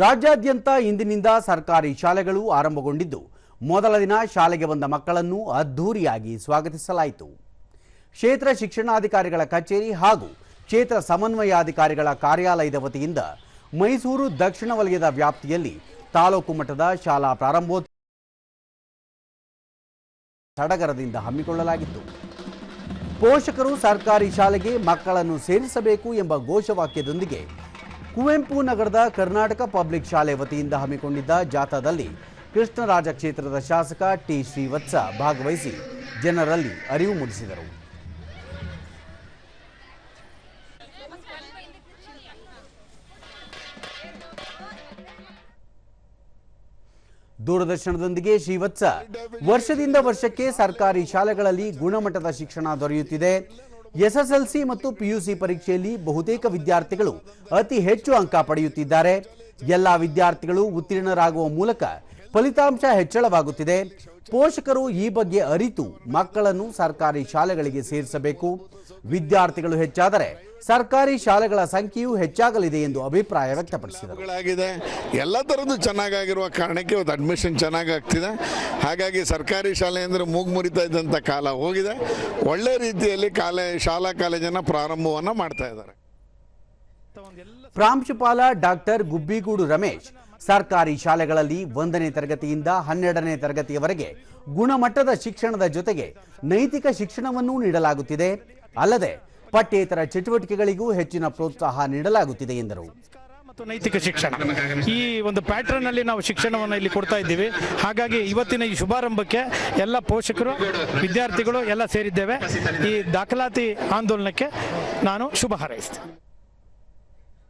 ರಾಜ್ಯಾದ್ಯಂತ ಇಂದಿನಿಂದ ಸರ್ಕಾರಿ ಶಾಲೆಗಳು ಆರಂಭಗೊಂಡಿದ್ದು ಮೊದಲ ದಿನ ಶಾಲೆಗೆ ಬಂದ ಮಕ್ಕಳನ್ನು ಅದ್ಧೂರಿಯಾಗಿ ಸ್ವಾಗತಿಸಲಾಯಿತು. ಕ್ಷೇತ್ರ ಶಿಕ್ಷಣಾಧಿಕಾರಿಗಳ ಕಚೇರಿ ಹಾಗೂ ಕ್ಷೇತ್ರ ಸಮನ್ವಯಾಧಿಕಾರಿಗಳ ಕಾರ್ಯಾಲಯದ ವತಿಯಿಂದ ಮೈಸೂರು ದಕ್ಷಿಣ ವಲಯದ ವ್ಯಾಪ್ತಿಯಲ್ಲಿ ತಾಲೂಕು ಮಟ್ಟದ ಶಾಲಾ ಪ್ರಾರಂಭೋತ್ಸವ ಸಡಗರದಿಂದ ಹಮ್ಮಿಕೊಳ್ಳಲಾಗಿತ್ತು. ಪೋಷಕರು ಸರ್ಕಾರಿ ಶಾಲೆಗೆ ಮಕ್ಕಳನ್ನು ಸೇರಿಸಬೇಕು ಎಂಬ ಘೋಷವಾಕ್ಯದೊಂದಿಗೆ ಕುವೆಂಪು ನಗರದ ಕರ್ನಾಟಕ ಪಬ್ಲಿಕ್ ಶಾಲೆ ವತಿಯಿಂದ ಹಮ್ಮಿಕೊಂಡಿದ್ದ ಜಾಥಾದಲ್ಲಿ ಕೃಷ್ಣರಾಜ ಕ್ಷೇತ್ರದ ಶಾಸಕ ಟಿ ಶ್ರೀವತ್ಸ ಭಾಗವಹಿಸಿ ಜನರಲ್ಲಿ ಅರಿವು ಮೂಡಿಸಿದರು. ದೂರದರ್ಶನದೊಂದಿಗೆ ಶ್ರೀವತ್ಸ, ವರ್ಷದಿಂದ ವರ್ಷಕ್ಕೆ ಸರ್ಕಾರಿ ಶಾಲೆಗಳಲ್ಲಿ ಗುಣಮಟ್ಟದ ಶಿಕ್ಷಣ ದೊರೆಯುತ್ತಿದೆ. ಎಸ್ಎಸ್ಎಲ್ಸಿ ಮತ್ತು ಪಿಯುಸಿ ಪರೀಕ್ಷೆಯಲ್ಲಿ ಬಹುತೇಕ ವಿದ್ಯಾರ್ಥಿಗಳು ಅತಿ ಹೆಚ್ಚು ಅಂಕ ಪಡೆಯುತ್ತಿದ್ದಾರೆ. ಎಲ್ಲ ವಿದ್ಯಾರ್ಥಿಗಳು ಉತ್ತೀರ್ಣರಾಗುವ ಮೂಲಕ ಫಲಿತಾಂಶ ಹೆಚ್ಚಳವಾಗುತ್ತಿದೆ. ಪೋಷಕರು ಈ ಬಗ್ಗೆ ಅರಿತು ಮಕ್ಕಳನ್ನು ಸರ್ಕಾರಿ ಶಾಲೆಗಳಿಗೆ ಸೇರಿಸಬೇಕು. ವಿದ್ಯಾರ್ಥಿಗಳು ಹೆಚ್ಚಾದರೆ ಸರ್ಕಾರಿ ಶಾಲೆಗಳ ಸಂಖ್ಯೆಯೂ ಹೆಚ್ಚಾಗಲಿದೆ ಎಂದು ಅಭಿಪ್ರಾಯ ವ್ಯಕ್ತಪಡಿಸಿದರು. ಎಲ್ಲ ಥರದ್ದು ಚೆನ್ನಾಗಿರುವ ಕಾರಣಕ್ಕೆ ಇವತ್ತು ಅಡ್ಮಿಷನ್ ಚೆನ್ನಾಗಾಗ್ತಿದೆ. ಹಾಗಾಗಿ ಸರ್ಕಾರಿ ಶಾಲೆ ಅಂದರೆ ಮೂಗು ಮುರಿತಾ ಇದ್ದಂಥ ಕಾಲ ಹೋಗಿದೆ. ಒಳ್ಳೆ ರೀತಿಯಲ್ಲಿ ಶಾಲಾ ಕಾಲೇಜನ್ನು ಪ್ರಾರಂಭವನ್ನು ಮಾಡ್ತಾ ಇದ್ದಾರೆ. ಪ್ರಾಂಶುಪಾಲ ಡಾಕ್ಟರ್ ಗುಬ್ಬಿಗೂಡು ರಮೇಶ್, ಸರ್ಕಾರಿ ಶಾಲೆಗಳಲ್ಲಿ 1ನೇ ತರಗತಿಯಿಂದ 12ನೇ ತರಗತಿಯವರೆಗೆ ಗುಣಮಟ್ಟದ ಶಿಕ್ಷಣದ ಜೊತೆಗೆ ನೈತಿಕ ಶಿಕ್ಷಣವನ್ನೂ ನೀಡಲಾಗುತ್ತಿದೆ. ಅಲ್ಲದೆ ಪಠ್ಯೇತರ ಚಟುವಟಿಕೆಗಳಿಗೂ ಹೆಚ್ಚಿನ ಪ್ರೋತ್ಸಾಹ ನೀಡಲಾಗುತ್ತಿದೆ ಎಂದರು. ಮತ್ತು ನೈತಿಕ ಶಿಕ್ಷಣ ಈ ಒಂದು ಪ್ಯಾಟರ್ನ್ ಅಲ್ಲಿ ನಾವು ಶಿಕ್ಷಣವನ್ನು ಇಲ್ಲಿ ಕೊಡ್ತಾ ಇದ್ದೀವಿ. ಹಾಗಾಗಿ ಇವತ್ತಿನ ಈ ಶುಭಾರಂಭಕ್ಕೆ ಎಲ್ಲ ಪೋಷಕರು, ವಿದ್ಯಾರ್ಥಿಗಳು ಎಲ್ಲ ಸೇರಿದ್ದೇವೆ. ಈ ದಾಖಲಾತಿ ಆಂದೋಲನಕ್ಕೆ ನಾನು ಶುಭ ಹಾರೈಸ್ತೇನೆ.